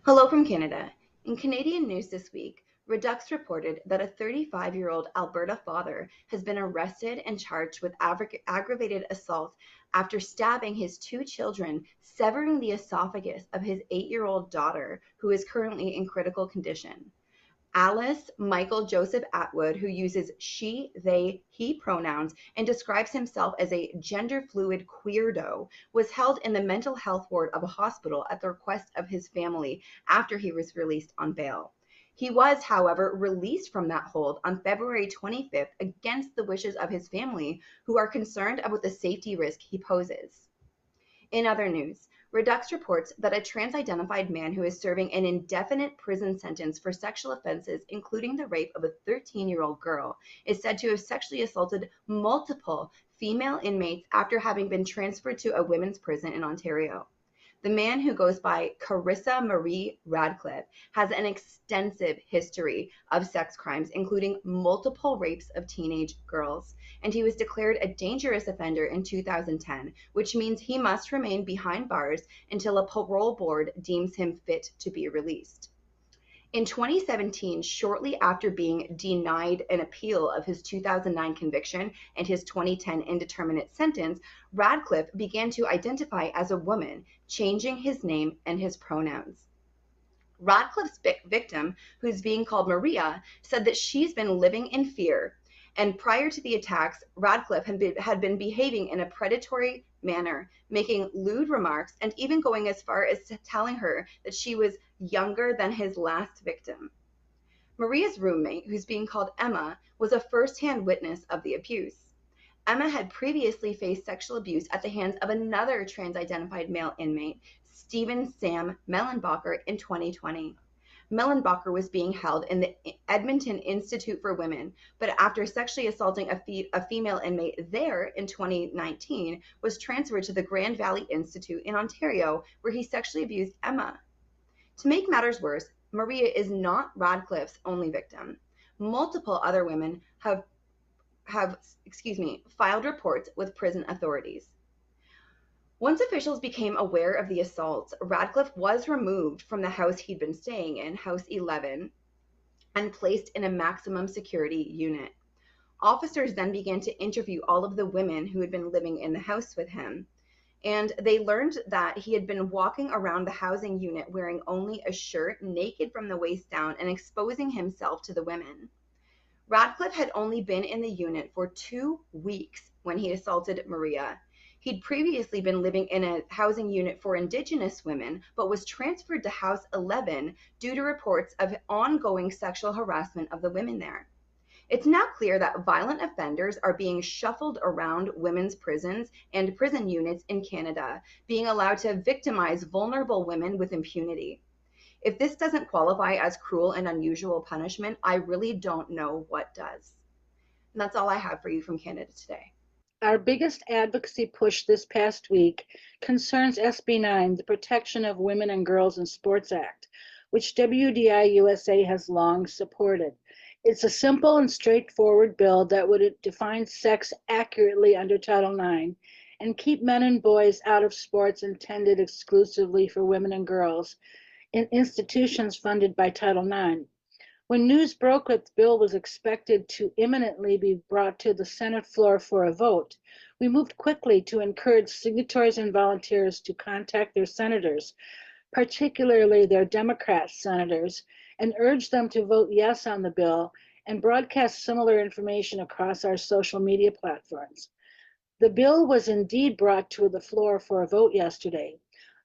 Hello from Canada. In Canadian news this week, Redux reported that a 35-year-old Alberta father has been arrested and charged with aggravated assault after stabbing his two children, severing the esophagus of his 8-year-old daughter, who is currently in critical condition. Alice Michael Joseph Atwood, who uses she, they, he pronouns and describes himself as a gender fluid queerdo, was held in the mental health ward of a hospital at the request of his family after he was released on bail. He was, however, released from that hold on February 25th against the wishes of his family, who are concerned about the safety risk he poses. In other news, Redux reports that a trans-identified man who is serving an indefinite prison sentence for sexual offenses, including the rape of a 13-year-old girl, is said to have sexually assaulted multiple female inmates after having been transferred to a women's prison in Ontario. The man, who goes by Carissa Marie Radcliffe, has an extensive history of sex crimes, including multiple rapes of teenage girls, and he was declared a dangerous offender in 2010, which means he must remain behind bars until a parole board deems him fit to be released. In 2017, shortly after being denied an appeal of his 2009 conviction and his 2010 indeterminate sentence, Radcliffe began to identify as a woman, changing his name and his pronouns. Radcliffe's victim, who's being called Maria, said that she's been living in fear. And prior to the attacks, Radcliffe had been behaving in a predatory manner, making lewd remarks, and even going as far as telling her that she was younger than his last victim. Maria's roommate, who's being called Emma, was a first-hand witness of the abuse. Emma had previously faced sexual abuse at the hands of another trans-identified male inmate, Stephen Sam Mellenbacher, in 2020. Mellenbacher was being held in the Edmonton Institute for Women, but after sexually assaulting a female inmate there in 2019, was transferred to the Grand Valley Institute in Ontario, where he sexually abused Emma. To make matters worse, Maria is not Radcliffe's only victim. Multiple other women have filed reports with prison authorities. Once officials became aware of the assaults, Radcliffe was removed from the house he'd been staying in, House 11, and placed in a maximum security unit. Officers then began to interview all of the women who had been living in the house with him, and they learned that he had been walking around the housing unit wearing only a shirt, naked from the waist down, and exposing himself to the women. Radcliffe had only been in the unit for 2 weeks when he assaulted Maria. He'd previously been living in a housing unit for Indigenous women, but was transferred to House 11 due to reports of ongoing sexual harassment of the women there. It's now clear that violent offenders are being shuffled around women's prisons and prison units in Canada, being allowed to victimize vulnerable women with impunity. If this doesn't qualify as cruel and unusual punishment, I really don't know what does. And that's all I have for you from Canada today. Our biggest advocacy push this past week concerns SB 9, the Protection of Women and Girls in Sports Act, which WDI USA has long supported. It's a simple and straightforward bill that would define sex accurately under Title IX and keep men and boys out of sports intended exclusively for women and girls in institutions funded by Title IX. When news broke that the bill was expected to imminently be brought to the Senate floor for a vote, we moved quickly to encourage signatories and volunteers to contact their senators, particularly their Democrat senators, and urge them to vote yes on the bill and broadcast similar information across our social media platforms. The bill was indeed brought to the floor for a vote yesterday,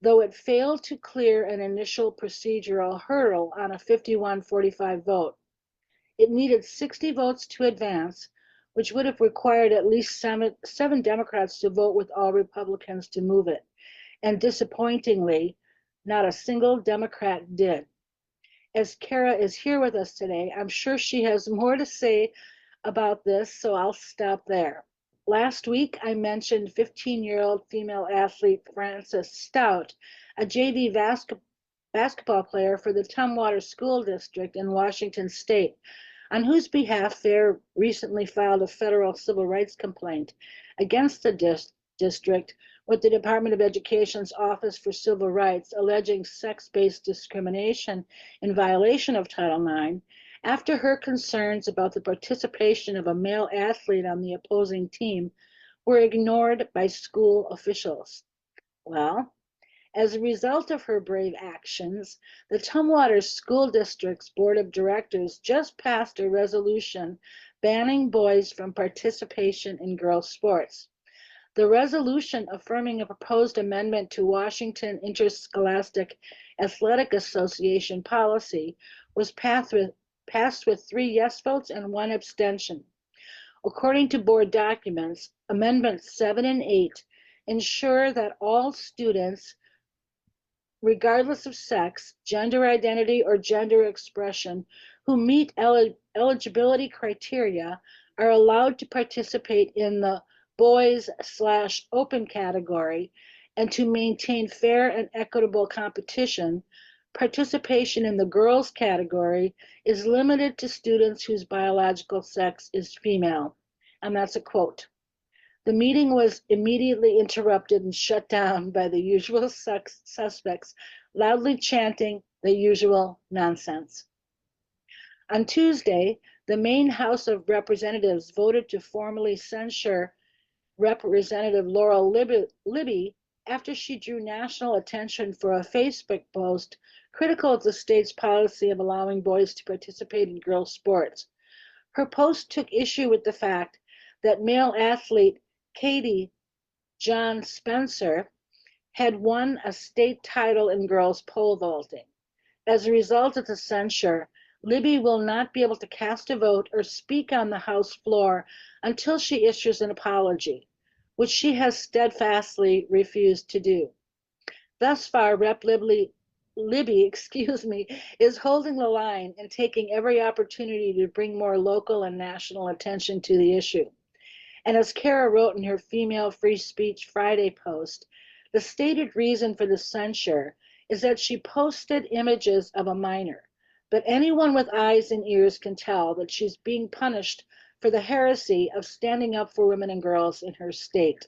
though it failed to clear an initial procedural hurdle on a 51-45 vote. It needed 60 votes to advance, which would have required at least seven Democrats to vote with all Republicans to move it. And disappointingly, not a single Democrat did. As Kara is here with us today, I'm sure she has more to say about this, so I'll stop there. Last week, I mentioned 15-year-old female athlete Frances Stout, a JV basketball player for the Tumwater School District in Washington State, on whose behalf FAIR recently filed a federal civil rights complaint against the district with the Department of Education's Office for Civil Rights alleging sex-based discrimination in violation of Title IX after her concerns about the participation of a male athlete on the opposing team were ignored by school officials. Well, as a result of her brave actions, the Tumwater School District's Board of Directors just passed a resolution banning boys from participation in girls' sports. The resolution affirming a proposed amendment to Washington Interscholastic Athletic Association policy was passed with 3 yes votes and 1 abstention. According to board documents, Amendments 7 and 8 ensure that all students, regardless of sex, gender identity, or gender expression, who meet eligibility criteria are allowed to participate in the boys/open category, and to maintain fair and equitable competition, participation in the girls category is limited to students whose biological sex is female. And that's a quote. The meeting was immediately interrupted and shut down by the usual suspects, loudly chanting the usual nonsense. On Tuesday, the Maine House of Representatives voted to formally censure Representative Laurel Levey after she drew national attention for a Facebook post critical of the state's policy of allowing boys to participate in girls' sports. Her post took issue with the fact that male athlete Katie John Spencer had won a state title in girls pole vaulting. As a result of the censure, Libby will not be able to cast a vote or speak on the House floor until she issues an apology, which she has steadfastly refused to do. Thus far, Rep. Libby is holding the line and taking every opportunity to bring more local and national attention to the issue. And as Kara wrote in her Female Free Speech Friday post, the stated reason for the censure is that she posted images of a minor, but anyone with eyes and ears can tell that she's being punished for the heresy of standing up for women and girls in her state.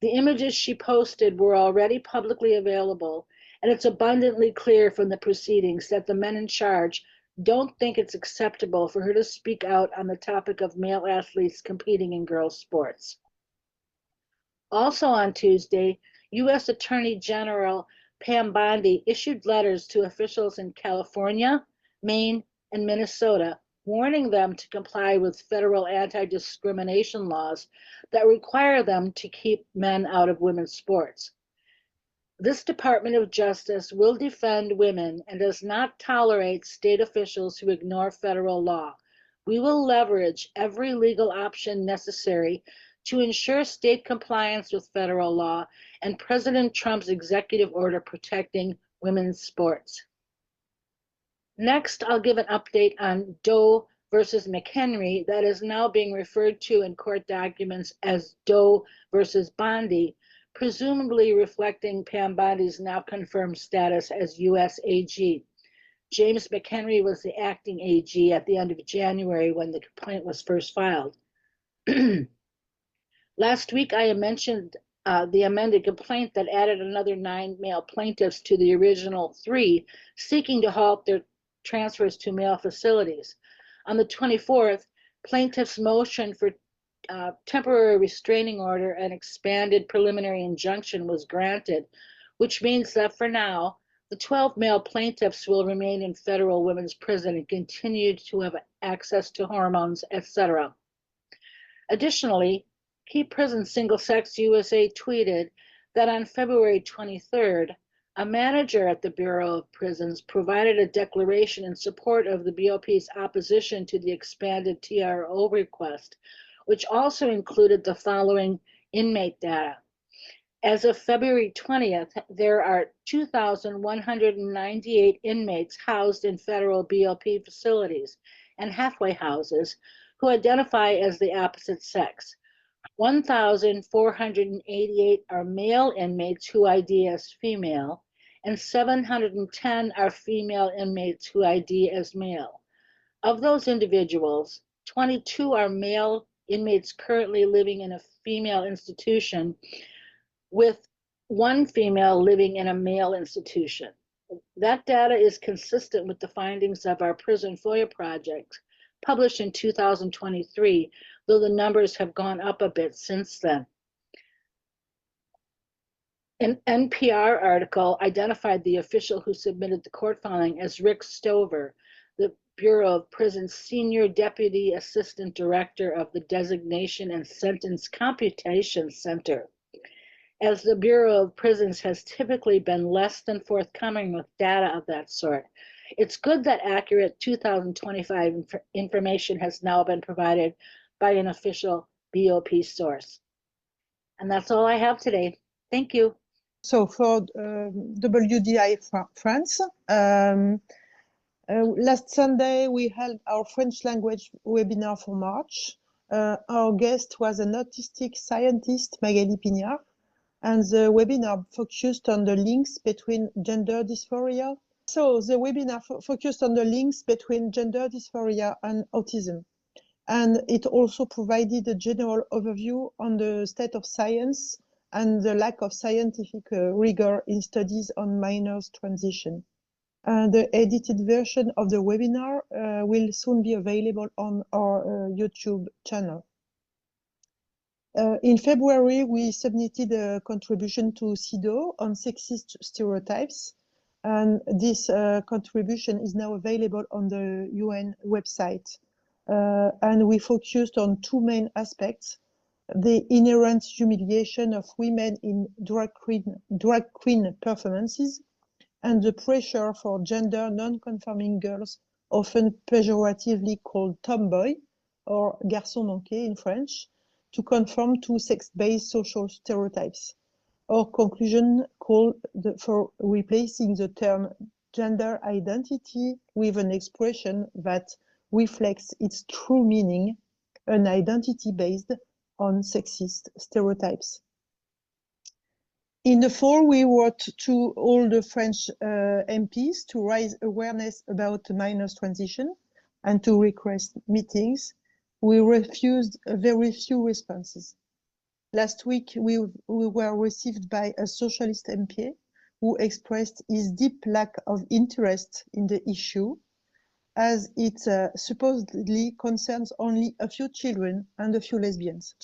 The images she posted were already publicly available, and it's abundantly clear from the proceedings that the men in charge don't think it's acceptable for her to speak out on the topic of male athletes competing in girls' sports. Also on Tuesday, U.S. Attorney General Pam Bondi issued letters to officials in California, Maine, and Minnesota, warning them to comply with federal anti-discrimination laws that require them to keep men out of women's sports. This Department of Justice will defend women and does not tolerate state officials who ignore federal law. We will leverage every legal option necessary to ensure state compliance with federal law and President Trump's executive order protecting women's sports. Next, I'll give an update on Doe versus McHenry that is now being referred to in court documents as Doe versus Bondi, presumably reflecting Pam Bondi's now confirmed status as U.S. AG. James McHenry was the acting AG at the end of January when the complaint was first filed. Last week, I mentioned the amended complaint that added another 9 male plaintiffs to the original 3, seeking to halt their transfers to male facilities. On the 24th, plaintiffs' motion for temporary restraining order and expanded preliminary injunction was granted, which means that for now, the 12 male plaintiffs will remain in federal women's prison and continue to have access to hormones, etc. Additionally, Keep Prison Single Sex USA tweeted that on February 23rd, a manager at the Bureau of Prisons provided a declaration in support of the BOP's opposition to the expanded TRO request, which also included the following inmate data. As of February 20th, there are 2,198 inmates housed in federal BOP facilities and halfway houses who identify as the opposite sex. 1,488 are male inmates who ID as female, and 710 are female inmates who ID as male. Of those individuals, 22 are male inmates currently living in a female institution, with one female living in a male institution. That data is consistent with the findings of our prison FOIA project, published in 2023, though the numbers have gone up a bit since then. An NPR article identified the official who submitted the court filing as Rick Stover, the Bureau of Prisons Senior Deputy Assistant Director of the Designation and Sentence Computation Center. As the Bureau of Prisons has typically been less than forthcoming with data of that sort, it's good that accurate 2025 information has now been provided by an official BOP source. And that's all I have today. Thank you. So for WDI France, last Sunday we held our French language webinar for March. Our guest was an autistic scientist, Magali Pignard, and the webinar focused on the links between gender dysphoria. So the webinar focused on the links between gender dysphoria and autism. And it also provided a general overview on the state of science and the lack of scientific rigor in studies on minors' transition. The edited version of the webinar will soon be available on our YouTube channel. In February, we submitted a contribution to CEDAW on sexist stereotypes, and this contribution is now available on the UN website. And we focused on two main aspects: the inherent humiliation of women in drag queen performances, and the pressure for gender non-conforming girls, often pejoratively called tomboy or garçon manqué in French, to conform to sex-based social stereotypes. Our conclusion called for replacing the term gender identity with an expression that reflects its true meaning, an identity based on sexist stereotypes. In the fall, we wrote to all the French MPs to raise awareness about minors' transition and to request meetings. We refused very few responses. Last week, we were received by a socialist MP who expressed his deep lack of interest in the issue, as it supposedly concerns only a few children and a few lesbians.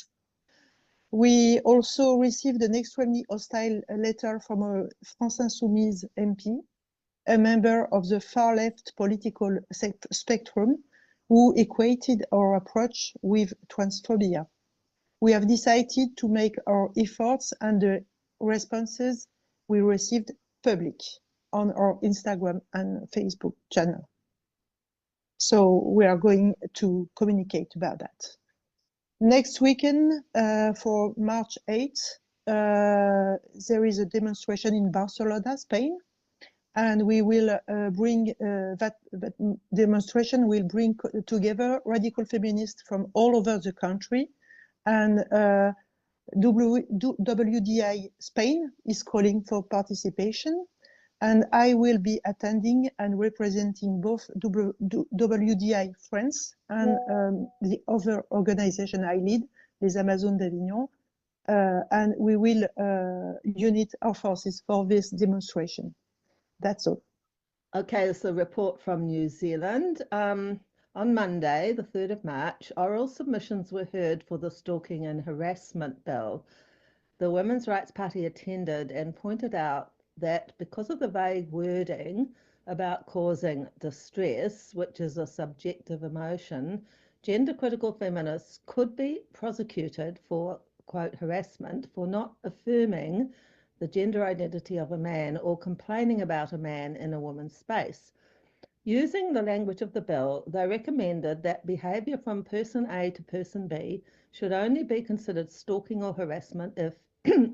We also received an extremely hostile letter from a France Insoumise MP, a member of the far-left political spectrum, who equated our approach with transphobia. We have decided to make our efforts and the responses we received public on our Instagram and Facebook channel. So we are going to communicate about that. Next weekend, for March 8th, there is a demonstration in Barcelona, Spain, and we will bring that demonstration will bring together radical feminists from all over the country, and WDI Spain is calling for participation, and I will be attending and representing both WDI France and the other organization I lead, Les Amazones d'Avignon, and we will unite our forces for this demonstration. That's all. Okay, so a report from New Zealand. On Monday, the 3rd of March, oral submissions were heard for the Stalking and Harassment Bill. The Women's Rights Party attended and pointed out that because of the vague wording about causing distress, which is a subjective emotion, gender-critical feminists could be prosecuted for, quote, harassment for not affirming the gender identity of a man or complaining about a man in a woman's space. Using the language of the bill, they recommended that behaviour from person A to person B should only be considered stalking or harassment if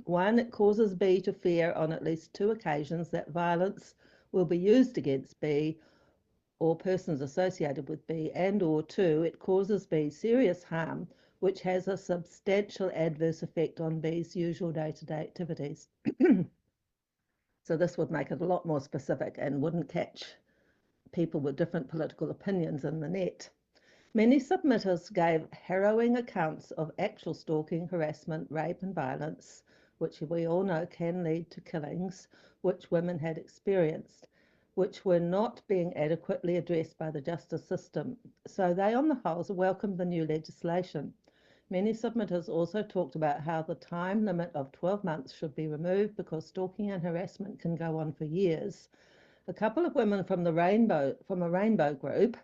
1, it causes B to fear on at least 2 occasions that violence will be used against B or persons associated with B, and or 2, it causes B serious harm which has a substantial adverse effect on B's usual day-to-day activities. So this would make it a lot more specific and wouldn't catch people with different political opinions in the net. Many submitters gave harrowing accounts of actual stalking, harassment, rape and violence, which we all know can lead to killings, which women had experienced, which were not being adequately addressed by the justice system. So they, on the whole, welcomed the new legislation. Many submitters also talked about how the time limit of 12 months should be removed because stalking and harassment can go on for years. A couple of women from a rainbow group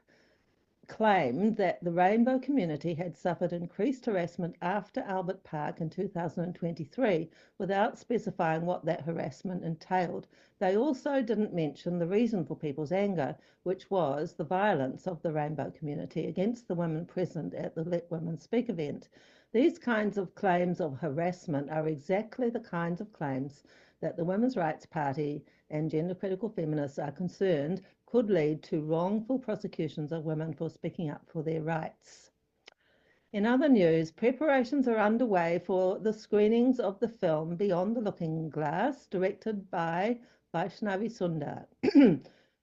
claimed that the rainbow community had suffered increased harassment after Albert Park in 2023 without specifying what that harassment entailed. They also didn't mention the reason for people's anger, which was the violence of the rainbow community against the women present at the Let Women Speak event. These kinds of claims of harassment are exactly the kinds of claims that the Women's Rights Party and gender critical feminists are concerned could lead to wrongful prosecutions of women for speaking up for their rights. In other news, preparations are underway for the screenings of the film Beyond the Looking Glass, directed by Vaishnavi Sundar,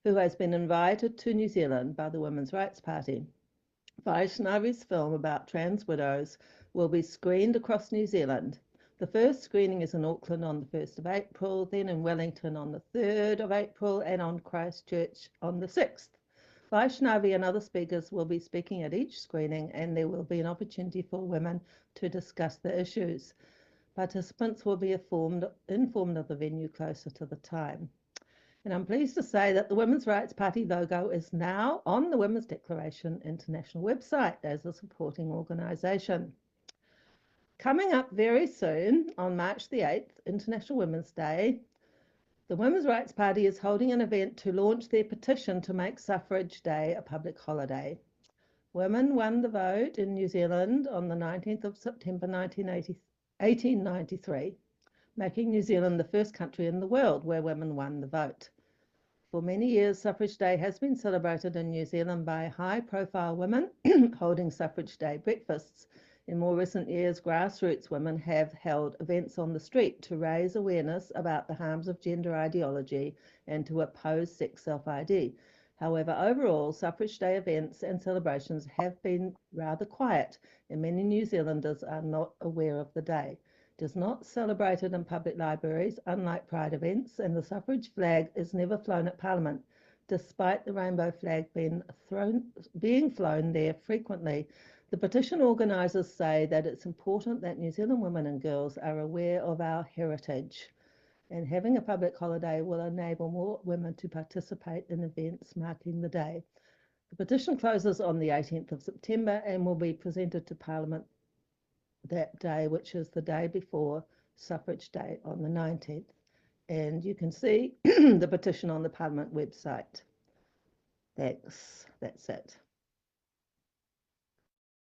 who has been invited to New Zealand by the Women's Rights Party. Vaishnavi's film about trans widows will be screened across New Zealand. The first screening is in Auckland on the 1st of April, then in Wellington on the 3rd of April, and on Christchurch on the 6th. Vaishnavi and other speakers will be speaking at each screening, and there will be an opportunity for women to discuss the issues. Participants will be informed of the venue closer to the time. And I'm pleased to say that the Women's Rights Party logo is now on the Women's Declaration International website as a supporting organisation. Coming up very soon, on March the 8th, International Women's Day, the Women's Rights Party is holding an event to launch their petition to make Suffrage Day a public holiday. Women won the vote in New Zealand on the 19th of September 1893, making New Zealand the first country in the world where women won the vote. For many years, Suffrage Day has been celebrated in New Zealand by high-profile women holding Suffrage Day breakfasts. In more recent years, grassroots women have held events on the street to raise awareness about the harms of gender ideology and to oppose sex self-ID. However, overall, Suffrage Day events and celebrations have been rather quiet, and many New Zealanders are not aware of the day. It is not celebrated in public libraries, unlike Pride events, and the suffrage flag is never flown at Parliament, despite the rainbow flag being flown there frequently. The petition organisers say that it's important that New Zealand women and girls are aware of our heritage, and having a public holiday will enable more women to participate in events marking the day. The petition closes on the 18th of September and will be presented to Parliament that day, which is the day before Suffrage Day on the 19th. And you can see the petition on the Parliament website. Thanks. That's it.